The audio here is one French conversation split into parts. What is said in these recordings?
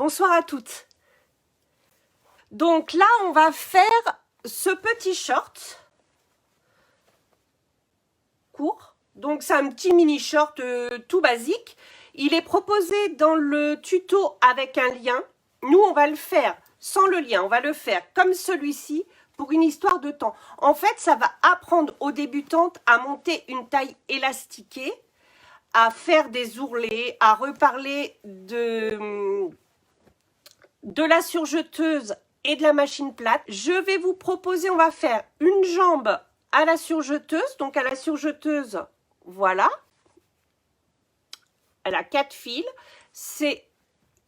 Bonsoir à toutes. Donc là, on va faire ce petit short court. Donc c'est un petit mini short tout basique. Il est proposé dans le tuto avec un lien. Nous, on va le faire sans le lien. On va le faire comme celui-ci pour une histoire de temps. En fait, ça va apprendre aux débutantes à monter une taille élastiquée, à faire des ourlets, à reparler de la surjeteuse et de la machine plate. Je vais vous proposer, on va faire une jambe à la surjeteuse. Donc à la surjeteuse, voilà. Elle a 4 fils. C'est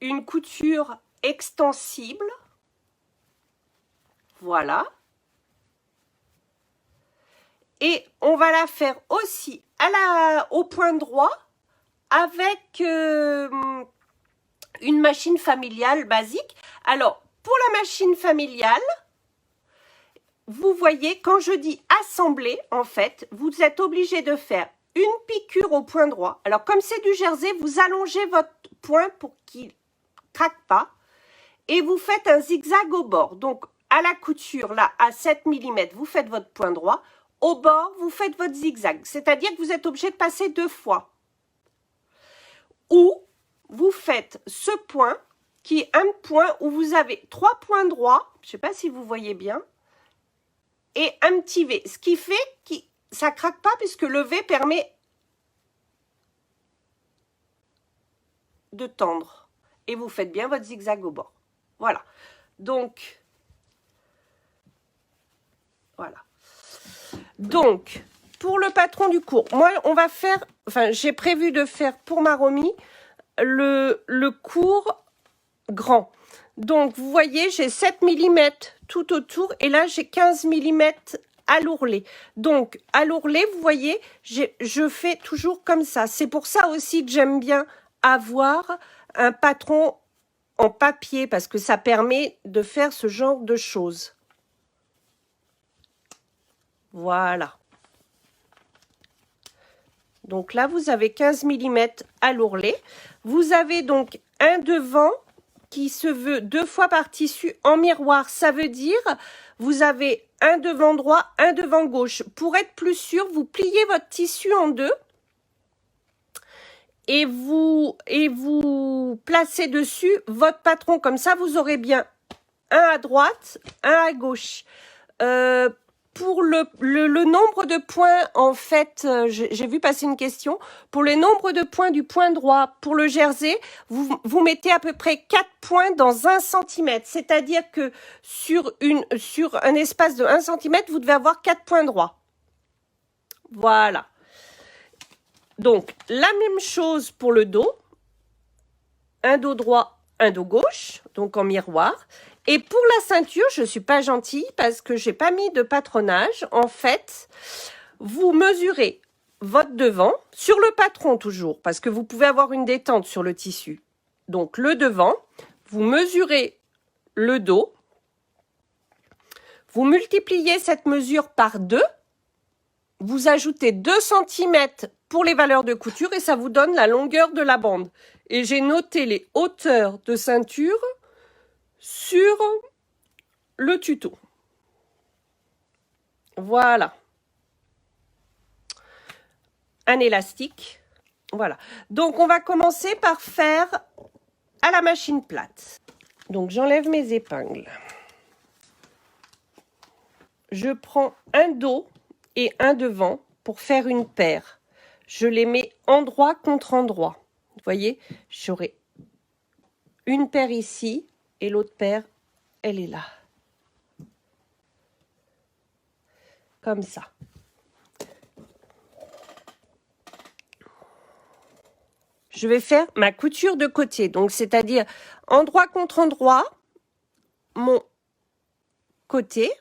une couture extensible. Voilà. Et on va la faire aussi au point droit avec une machine familiale basique. Alors, pour la machine familiale, vous voyez, quand je dis assembler, en fait, vous êtes obligé de faire une piqûre au point droit. Alors, comme c'est du jersey, vous allongez votre point pour qu'il ne craque pas. Et vous faites un zigzag au bord. Donc, à la couture, là, à 7 mm, vous faites votre point droit. Au bord, vous faites votre zigzag. C'est-à-dire que vous êtes obligé de passer 2 fois. Ou vous faitt ce point qui est un point où vous avez 3 points droits, je ne sais pas si vous voyez bien, et un petit V. Ce qui fait que ça ne craque pas puisque le V permet de tendre. Et vous faites bien votre zigzag au bord. Voilà. Donc, voilà. Donc, pour le patron du cours, moi, on va faire, enfin, j'ai prévu de faire pour ma Romy le cours grand. Donc, vous voyez, j'ai 7 mm tout autour et là, j'ai 15 mm à l'ourlet. Donc, à l'ourlet, vous voyez, je fais toujours comme ça. C'est pour ça aussi que j'aime bien avoir un patron en papier parce que ça permet de faire ce genre de choses. Voilà. Donc là, vous avez 15 mm à l'ourlet. Vous avez donc un devant qui se veut 2 fois par tissu en miroir. Ça veut dire, vous avez un devant droit, un devant gauche. Pour être plus sûr, vous pliez votre tissu en deux et vous placez dessus votre patron. Comme ça, vous aurez bien un à droite, un à gauche. Pour le nombre de points, en fait, j'ai vu passer une question. Pour le nombre de points du point droit, pour le jersey, vous mettez à peu près 4 points dans 1 cm. C'est-à-dire que sur un espace de 1 cm, vous devez avoir 4 points droits. Voilà. Donc, la même chose pour le dos. Un dos droit, un dos gauche, donc en miroir. Et pour la ceinture, je ne suis pas gentille parce que je n'ai pas mis de patronage. En fait, vous mesurez votre devant, sur le patron toujours, parce que vous pouvez avoir une détente sur le tissu. Donc, le devant, vous mesurez le dos. Vous multipliez cette mesure par 2. Vous ajoutez 2 cm pour les valeurs de couture et ça vous donne la longueur de la bande. Et j'ai noté les hauteurs de ceinture sur le tuto. Voilà. Un élastique. Voilà. Donc, on va commencer par faire à la machine plate. Donc, j'enlève mes épingles. Je prends un dos et un devant pour faire une paire. Je les mets endroit contre endroit. Vous voyez, j'aurai une paire ici. Et l'autre paire, elle est là. Comme ça. Je vais faire ma couture de côté. Donc, c'est-à-dire endroit contre endroit, mon côté.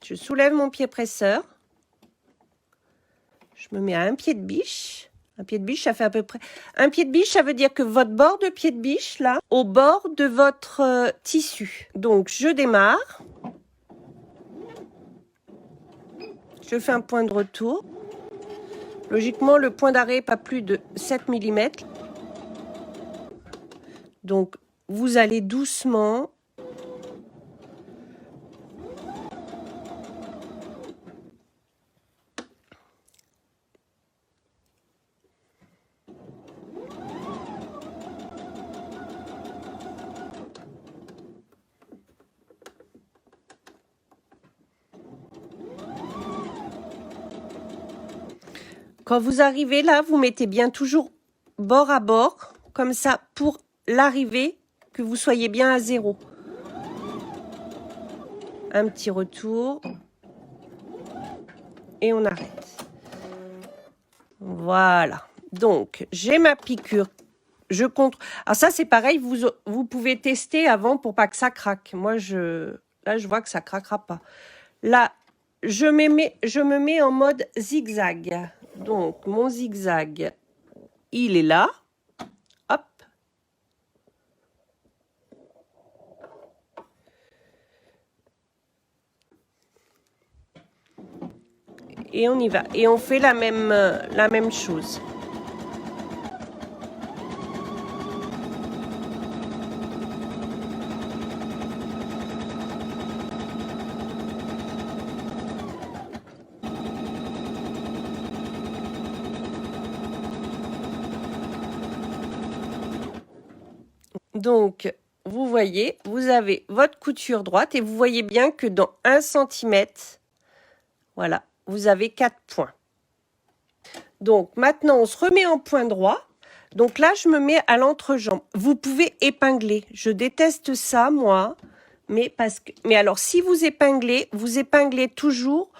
Je soulève mon pied presseur. Je me mets à un pied de biche. Un pied de biche, ça fait à peu près... Un pied de biche, ça veut dire que votre bord de pied de biche, là, au bord de votre tissu. Donc, je démarre. Je fais un point de retour. Logiquement, le point d'arrêt n'est pas plus de 7 mm. Donc, vous allez doucement quand vous arrivez là, vous mettez bien toujours bord à bord, comme ça, pour l'arrivée, que vous soyez bien à 0. Un petit retour. Et on arrête. Voilà. Donc, j'ai ma piqûre. Je compte. Alors ça, c'est pareil, vous pouvez tester avant pour pas que ça craque. Moi, là, je vois que ça craquera pas. Là, je me mets en mode zigzag. Donc, mon zigzag, il est là. Hop. Et on y va. Et on fait la même chose. Donc, vous voyez, vous avez votre couture droite et vous voyez bien que dans 1 cm, voilà, vous avez 4 points. Donc, maintenant, on se remet en point droit. Donc là, je me mets à l'entrejambe. Vous pouvez épingler. Je déteste ça, moi. Mais alors, si vous épinglez toujours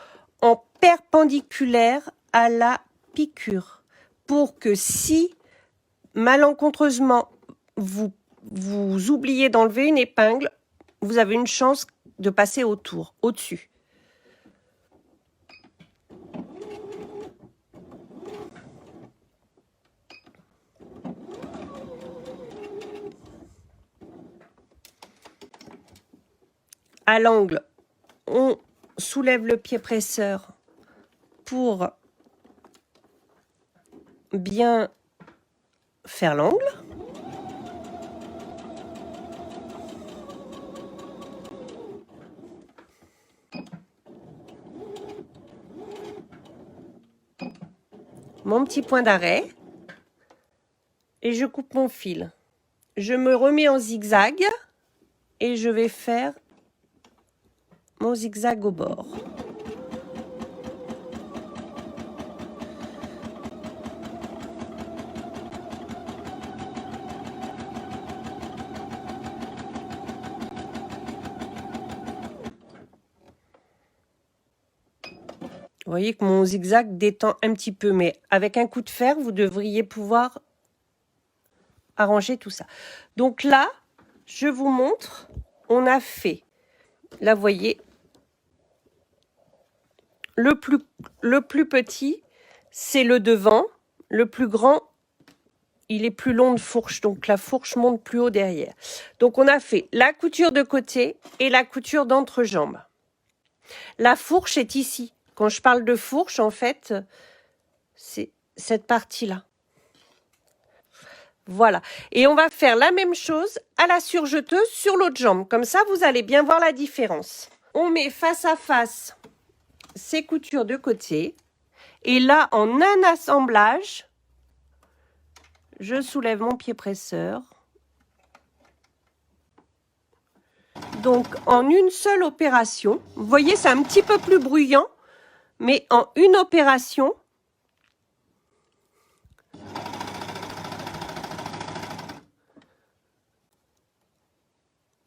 en perpendiculaire à la piqûre. Pour que si, malencontreusement, vous oubliez d'enlever une épingle, vous avez une chance de passer autour, au-dessus. À l'angle, on soulève le pied presseur pour bien faire l'angle. Mon petit point d'arrêt et je coupe mon fil. Je me remets en zigzag et je vais faire mon zigzag au bord. Vous voyez que mon zigzag détend un petit peu, mais avec un coup de fer, vous devriez pouvoir arranger tout ça. Donc là, je vous montre, on a fait, là, vous voyez, le plus petit, c'est le devant, le plus grand, il est plus long de fourche, donc la fourche monte plus haut derrière. Donc on a fait la couture de côté et la couture d'entrejambe. La fourche est ici. Quand je parle de fourche, en fait, c'est cette partie-là. Voilà. Et on va faire la même chose à la surjeteuse sur l'autre jambe. Comme ça, vous allez bien voir la différence. On met face à face ces coutures de côté. Et là, en un assemblage, je soulève mon pied presseur. Donc, en une seule opération, vous voyez, c'est un petit peu plus bruyant, mais en une opération,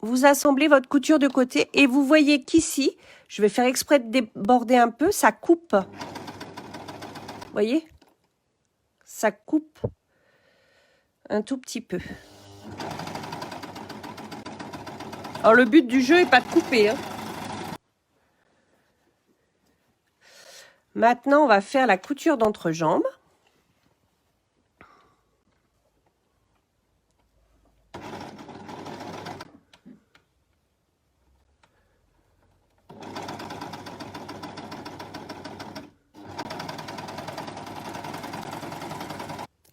vous assemblez votre couture de côté et vous voyez qu'ici, je vais faire exprès de déborder un peu, ça coupe. Vous voyez? Ça coupe un tout petit peu. Alors, le but du jeu n'est pas de couper, hein. Maintenant, on va faire la couture d'entrejambe.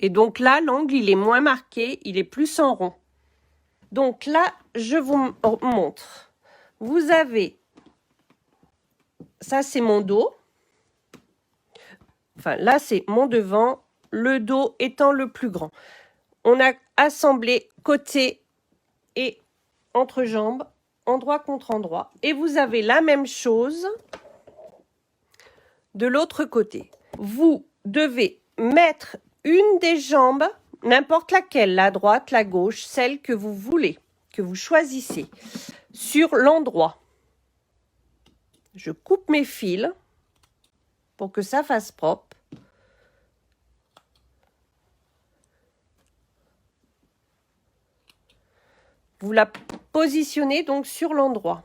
Et donc là, l'angle, il est moins marqué, il est plus en rond. Donc là, je vous montre. Vous avez, ça c'est mon dos. Enfin, là c'est mon devant, le dos étant le plus grand. On a assemblé côté et entrejambe, endroit contre endroit. Et vous avez la même chose de l'autre côté. Vous devez mettre une des jambes, n'importe laquelle, la droite, la gauche, celle que vous voulez, que vous choisissez, sur l'endroit. Je coupe mes fils pour que ça fasse propre. Vous la positionnez donc sur l'endroit.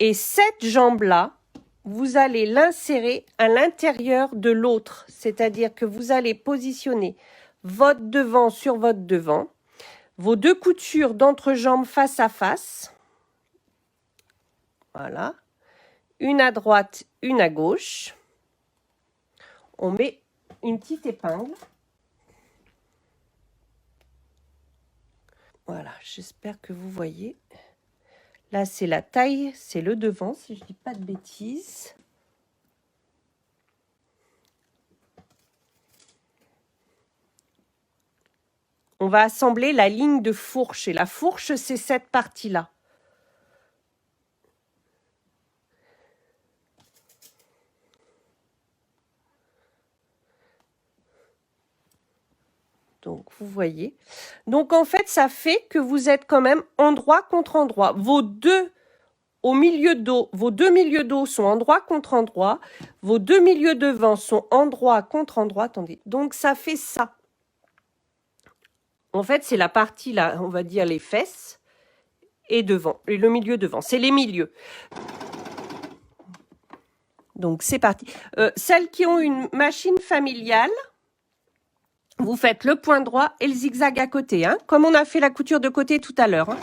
Et cette jambe-là, vous allez l'insérer à l'intérieur de l'autre. C'est-à-dire que vous allez positionner votre devant sur votre devant, vos deux coutures d'entrejambe face à face. Voilà. Une à droite, une à gauche. On met une petite épingle. Voilà, j'espère que vous voyez. Là, c'est la taille, c'est le devant, si je ne dis pas de bêtises. On va assembler la ligne de fourche. Et la fourche, c'est cette partie-là. Donc, vous voyez. Donc, en fait, ça fait que vous êtes quand même endroit contre endroit. Vos deux milieux dos sont endroit contre endroit. Vos deux milieux devant sont endroit contre endroit. Attendez. Donc, ça fait ça. En fait, c'est la partie là, on va dire les fesses et devant, et le milieu devant. C'est les milieux. Donc, c'est parti. Celles qui ont une machine familiale, vous faites le point droit et le zigzag à côté, hein, comme on a fait la couture de côté tout à l'heure. Hein.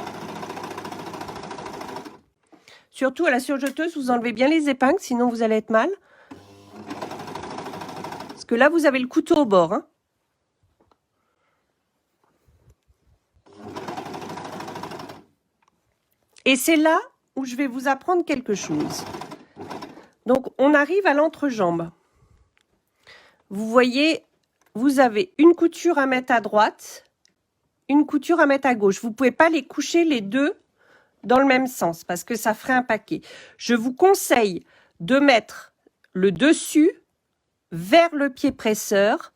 Surtout à la surjeteuse, vous enlevez bien les épingles, sinon vous allez être mal. Parce que là, vous avez le couteau au bord. Hein. Et c'est là où je vais vous apprendre quelque chose. Donc, on arrive à l'entrejambe. Vous voyez, vous avez une couture à mettre à droite, une couture à mettre à gauche. Vous ne pouvez pas les coucher les deux dans le même sens parce que ça ferait un paquet. Je vous conseille de mettre le dessus vers le pied presseur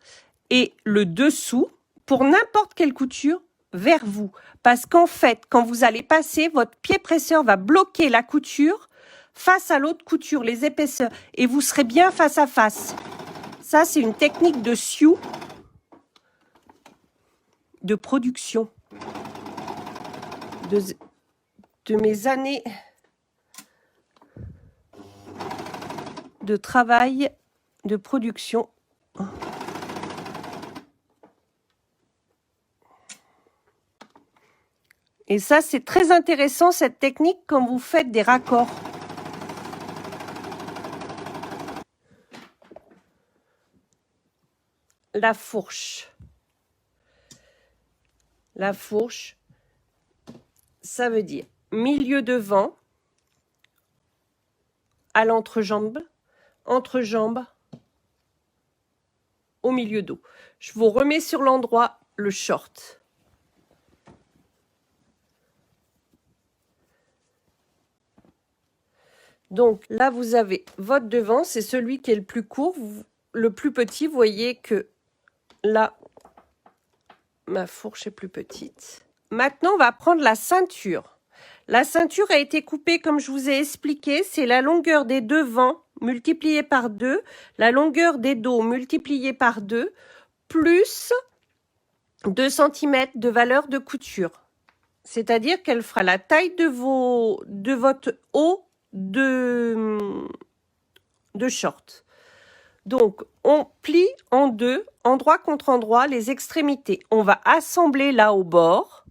et le dessous pour n'importe quelle couture vers vous. Parce qu'en fait, quand vous allez passer, votre pied presseur va bloquer la couture face à l'autre couture, les épaisseurs, et vous serez bien face à face. Ça, c'est une technique de sioux, de production, de mes années de travail, de production. Et ça, c'est très intéressant, cette technique, quand vous faites des raccords. La fourche. La fourche, ça veut dire milieu devant, à l'entrejambe, entrejambe, au milieu dos. Je vous remets sur l'endroit le short. Donc là, vous avez votre devant, c'est celui qui est le plus court. Le plus petit, vous voyez que là, ma fourche est plus petite. Maintenant, on va prendre la ceinture. La ceinture a été coupée, comme je vous ai expliqué, c'est la longueur des devants multipliée par 2, la longueur des dos multipliée par 2, plus 2 cm de valeur de couture. C'est-à-dire qu'elle fera la taille de votre haut de short. Donc, on plie en deux, endroit contre endroit, les extrémités. On va assembler là au bord,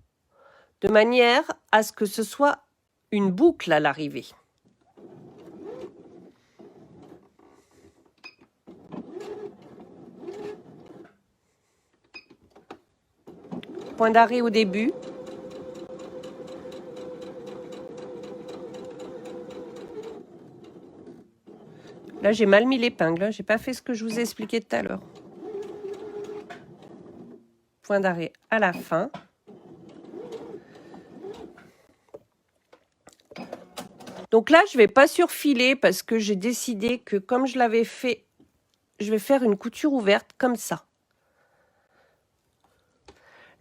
de manière à ce que ce soit une boucle à l'arrivée. Point d'arrêt au début. Là, j'ai mal mis l'épingle. Hein. J'ai pas fait ce que je vous ai expliqué tout à l'heure. Point d'arrêt à la fin. Donc là, je vais pas surfiler parce que j'ai décidé que comme je l'avais fait, je vais faire une couture ouverte comme ça.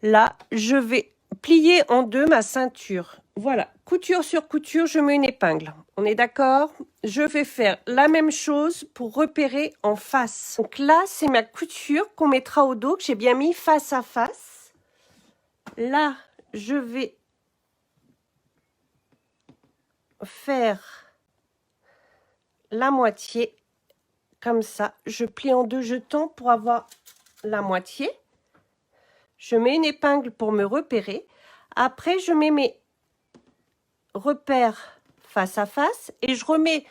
Là, je vais plier en deux ma ceinture. Voilà, couture sur couture, je mets une épingle. On est d'accord? Je vais faire la même chose pour repérer en face. Donc là, c'est ma couture qu'on mettra au dos, que j'ai bien mis face à face. Là, je vais faire la moitié comme ça. Je plie en deux jetons pour avoir la moitié. Je mets une épingle pour me repérer. Après, je mets mes repères face à face et je remets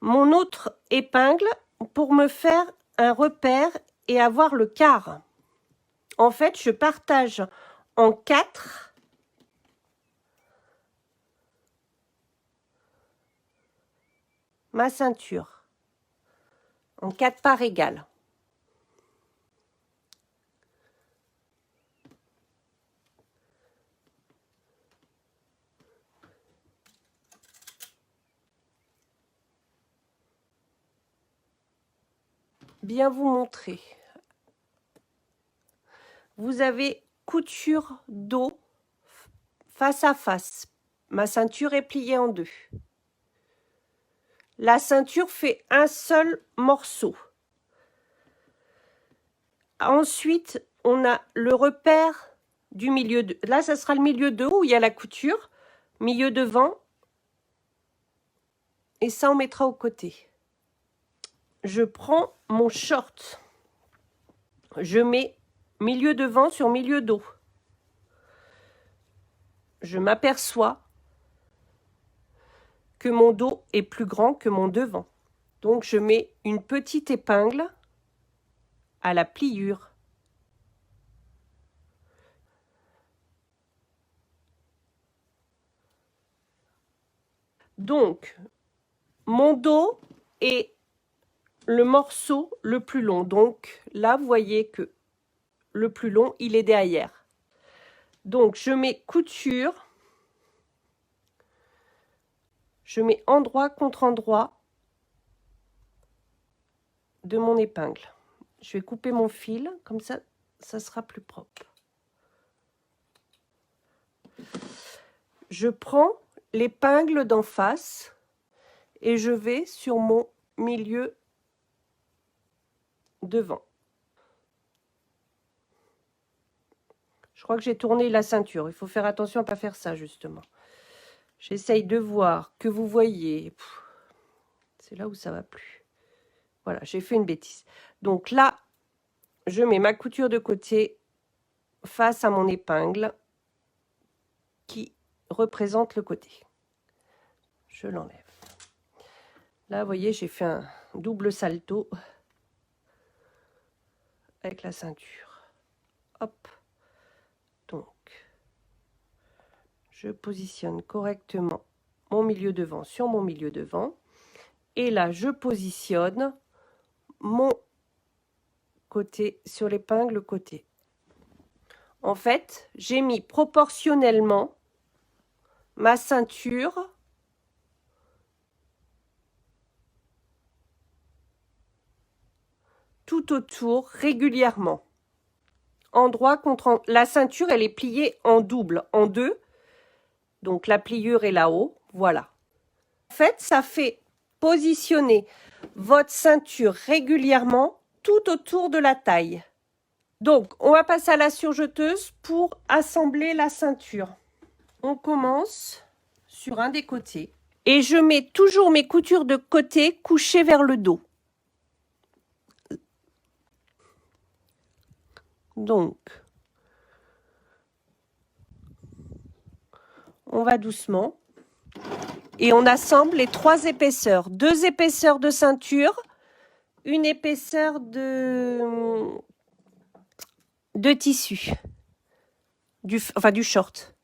mon autre épingle pour me faire un repère et avoir le quart. En fait, je partage en 4 ma ceinture, en 4 parts égales. Bien vous montrer. Vous avez couture dos face à face. Ma ceinture est pliée en deux. La ceinture fait un seul morceau. Ensuite, on a le repère du milieu de... Là, ça sera le milieu de haut où il y a la couture. Milieu devant. Et ça, on mettra au côté. Je prends mon short. Je mets milieu devant sur milieu dos. Je m'aperçois que mon dos est plus grand que mon devant. Donc, je mets une petite épingle à la pliure. Donc, mon dos est le morceau le plus long. Donc, là, vous voyez que le plus long, il est derrière. Donc, je mets couture. Je mets endroit contre endroit de mon épingle. Je vais couper mon fil, comme ça, ça sera plus propre. Je prends l'épingle d'en face et je vais sur mon milieu devant. Je crois que j'ai tourné la ceinture. Il faut faire attention à ne pas faire ça, justement. J'essaye de voir que vous voyez. C'est là où ça va plus. Voilà, j'ai fait une bêtise. Donc là, je mets ma couture de côté face à mon épingle qui représente le côté. Je l'enlève. Là, vous voyez, j'ai fait un double salto avec la ceinture. Hop. Donc, je positionne correctement mon milieu devant sur mon milieu devant. Et là, je positionne mon côté sur l'épingle côté. En fait, j'ai mis proportionnellement ma ceinture tout autour régulièrement. Endroit contre la ceinture, elle est pliée en double, en deux. Donc la pliure est là-haut, voilà. En fait, ça fait positionner votre ceinture régulièrement tout autour de la taille. Donc, on va passer à la surjeteuse pour assembler la ceinture. On commence sur un des côtés. Et je mets toujours mes coutures de côté couchées vers le dos. Donc, on va doucement. Et on assemble les 3 épaisseurs. 2 épaisseurs de ceinture, une épaisseur de tissu. Du short.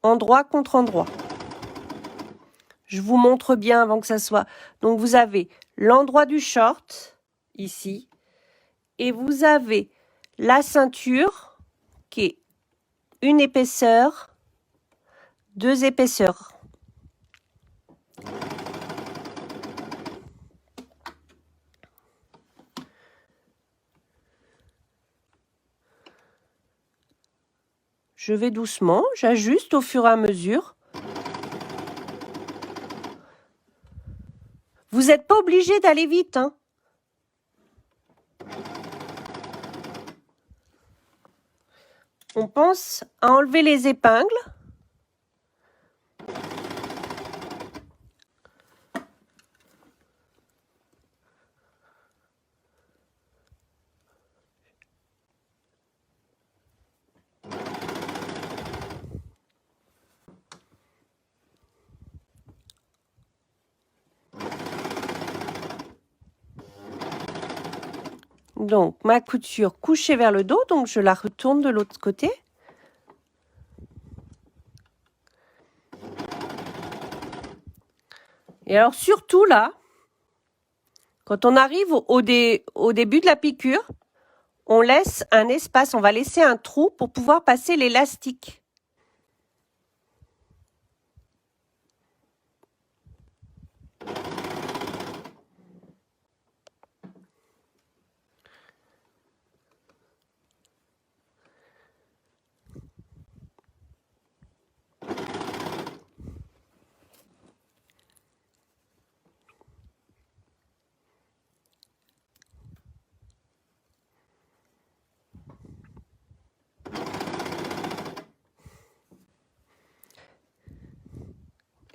Endroit contre endroit. Je vous montre bien avant que ça soit. Donc, vous avez l'endroit du short, ici. Et vous avez la ceinture, qui est une épaisseur, 2 épaisseurs. Je vais doucement, j'ajuste au fur et à mesure. Vous n'êtes pas obligé d'aller vite, hein. On pense à enlever les épingles. Donc, ma couture couchée vers le dos, donc je la retourne de l'autre côté. Et alors, surtout là, quand on arrive au début de la piqûre, on laisse un espace, on va laisser un trou pour pouvoir passer l'élastique.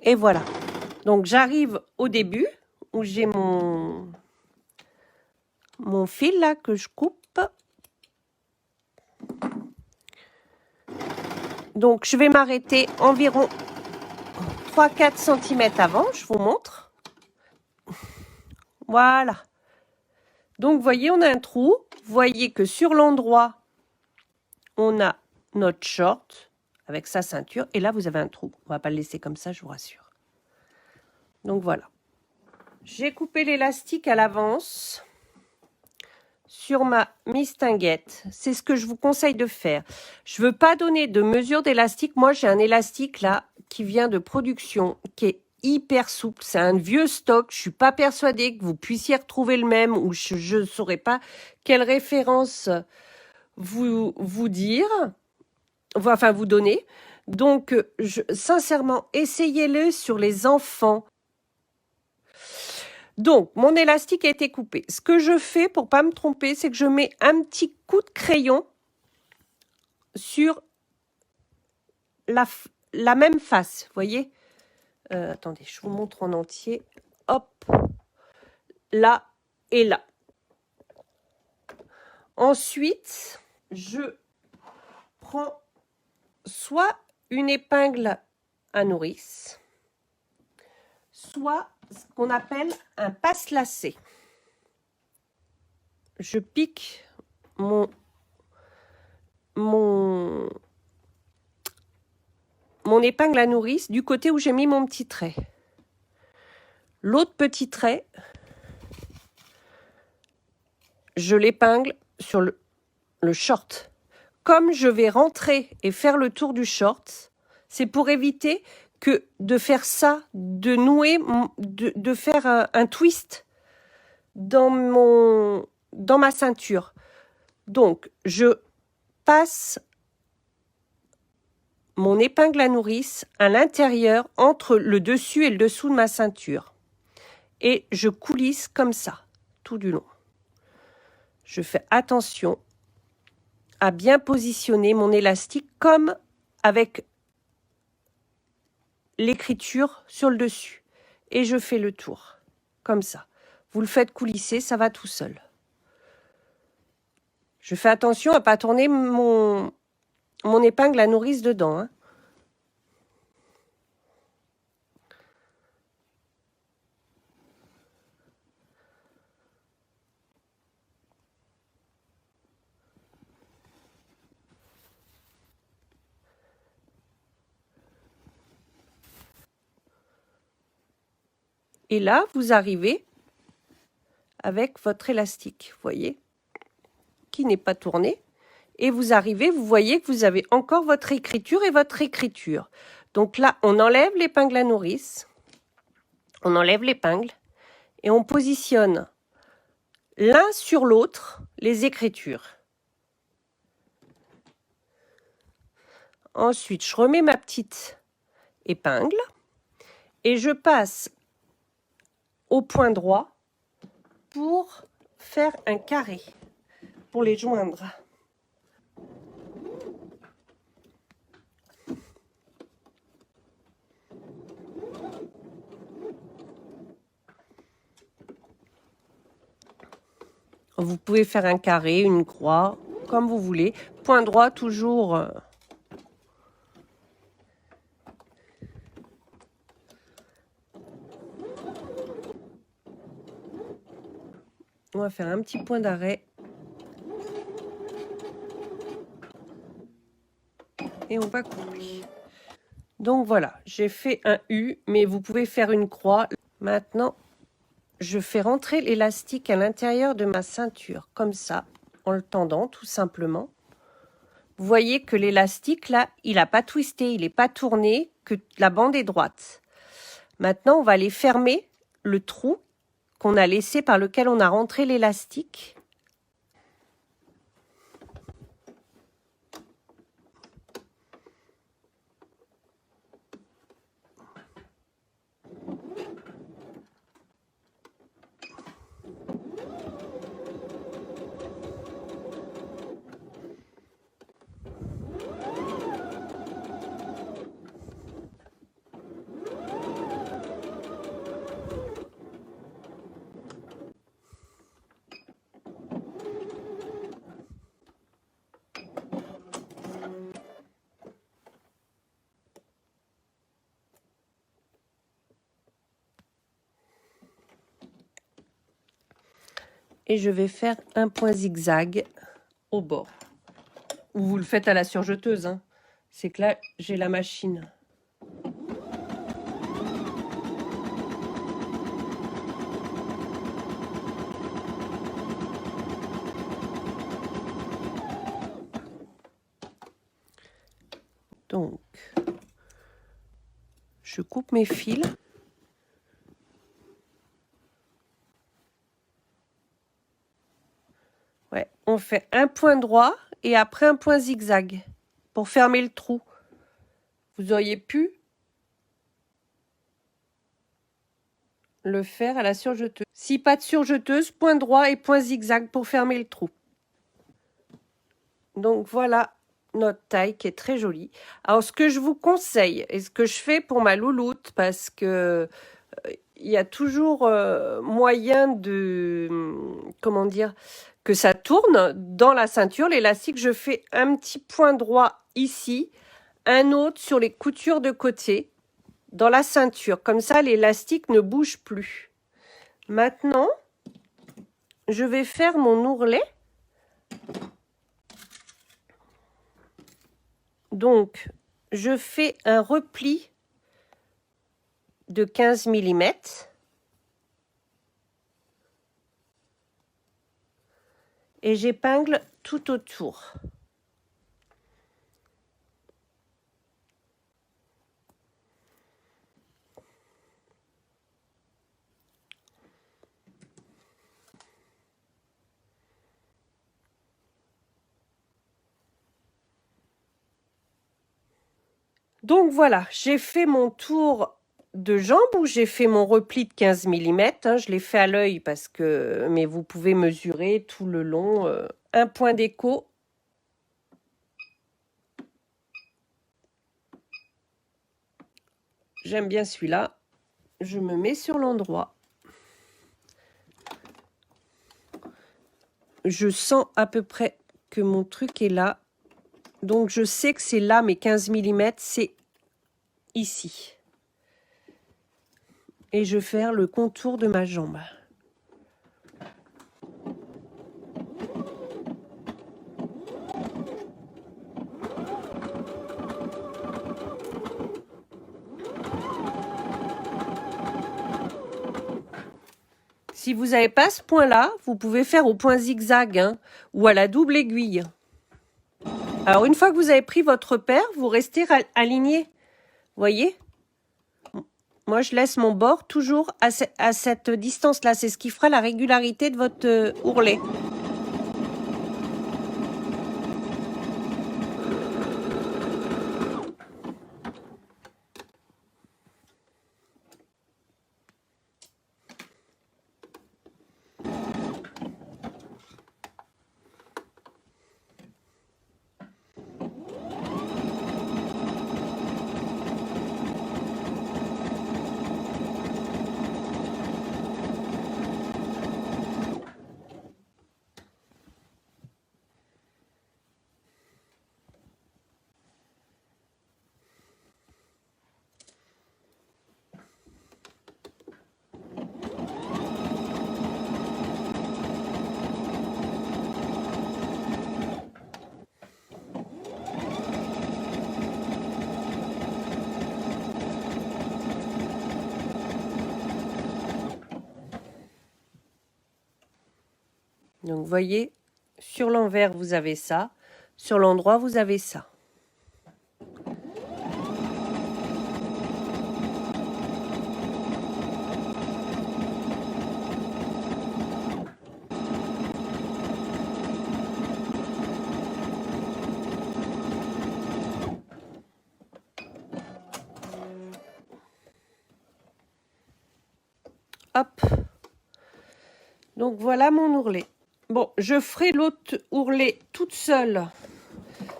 Et voilà. Donc, j'arrive au début où j'ai mon fil là que je coupe. Donc, je vais m'arrêter environ 3-4 cm avant. Je vous montre. Voilà. Donc, vous voyez, on a un trou. Vous voyez que sur l'endroit, on a notre short avec sa ceinture. Et là, vous avez un trou. On va pas le laisser comme ça, je vous rassure. Donc, voilà. J'ai coupé l'élastique à l'avance sur ma mistinguette. C'est ce que je vous conseille de faire. Je ne veux pas donner de mesure d'élastique. Moi, j'ai un élastique là qui vient de production, qui est hyper souple. C'est un vieux stock. Je ne suis pas persuadée que vous puissiez retrouver le même ou je ne saurais pas quelle référence vous dire, enfin vous donner. Donc, sincèrement, essayez-le sur les enfants. Donc, mon élastique a été coupé. Ce que je fais pour pas me tromper, c'est que je mets un petit coup de crayon sur la même face. Vous voyez, attendez, je vous montre en entier. Hop, là et là. Ensuite, je prends soit une épingle à nourrice, soit ce qu'on appelle un passe-lacet. Je pique mon épingle à nourrice du côté où j'ai mis mon petit trait. L'autre petit trait, je l'épingle sur le short. Comme je vais rentrer et faire le tour du short, c'est pour éviter que de faire ça, de nouer, de faire un twist dans ma ceinture. Donc, je passe mon épingle à nourrice à l'intérieur entre le dessus et le dessous de ma ceinture. Et je coulisse comme ça, tout du long. Je fais attention à bien positionner mon élastique comme avec l'écriture sur le dessus. Et je fais le tour, comme ça. Vous le faites coulisser, ça va tout seul. Je fais attention à ne pas tourner mon épingle à nourrice dedans, hein. Et là, vous arrivez avec votre élastique, vous voyez, qui n'est pas tourné. Et vous arrivez, vous voyez que vous avez encore votre écriture et votre écriture. Donc là, on enlève l'épingle à nourrice, on enlève l'épingle et on positionne l'un sur l'autre les écritures. Ensuite, je remets ma petite épingle et je passe au point droit pour faire un carré, pour les joindre. Vous pouvez faire un carré, une croix, comme vous voulez. Point droit, toujours. On va faire un petit point d'arrêt. Et on va couper. Donc voilà, j'ai fait un U, mais vous pouvez faire une croix. Maintenant, je fais rentrer l'élastique à l'intérieur de ma ceinture, comme ça, en le tendant tout simplement. Vous voyez que l'élastique, là, il n'a pas twisté, il n'est pas tourné, que la bande est droite. Maintenant, on va aller fermer le trou qu'on a laissé par lequel on a rentré l'élastique. Et je vais faire un point zigzag au bord. Ou vous le faites à la surjeteuse, hein. C'est que là, j'ai la machine. Donc, je coupe mes fils. Ouais, on fait un point droit et après un point zigzag pour fermer le trou. Vous auriez pu le faire à la surjeteuse. Si pas de surjeteuse, point droit et point zigzag pour fermer le trou. Donc voilà notre taille qui est très jolie. Alors ce que je vous conseille et ce que je fais pour ma louloute, parce que il y a toujours moyen de, comment dire, que ça tourne dans la ceinture, l'élastique, je fais un petit point droit ici, un autre sur les coutures de côté, dans la ceinture. Comme ça, l'élastique ne bouge plus. Maintenant, je vais faire mon ourlet. Donc, je fais un repli de 15 mm. Et j'épingle tout autour. Donc voilà, j'ai fait mon tour de jambe où j'ai fait mon repli de 15 mm. Hein, je l'ai fait à l'œil parce que, mais vous pouvez mesurer tout le long. Un point d'écho. J'aime bien celui-là. Je me mets sur l'endroit. Je sens à peu près que mon truc est là. Donc je sais que c'est là, mes 15 mm, c'est ici. Et je vais faire le contour de ma jambe. Si vous n'avez pas ce point-là, vous pouvez faire au point zigzag hein, ou à la double aiguille. Alors, une fois que vous avez pris votre repère, vous restez aligné. Voyez? Moi, je laisse mon bord toujours à cette distance-là. C'est ce qui fera la régularité de votre ourlet. Donc, vous voyez, sur l'envers, vous avez ça. Sur l'endroit, vous avez ça. Hop. Donc, voilà mon ourlet. Bon, je ferai l'autre ourlet toute seule,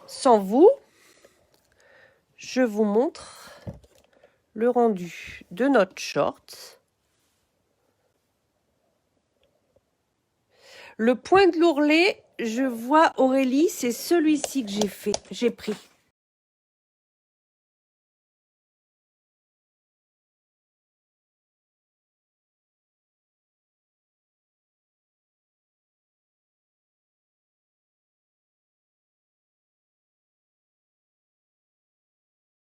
sans vous. Je vous montre le rendu de notre short. Le point de l'ourlet, je vois Aurélie, c'est celui-ci que j'ai pris.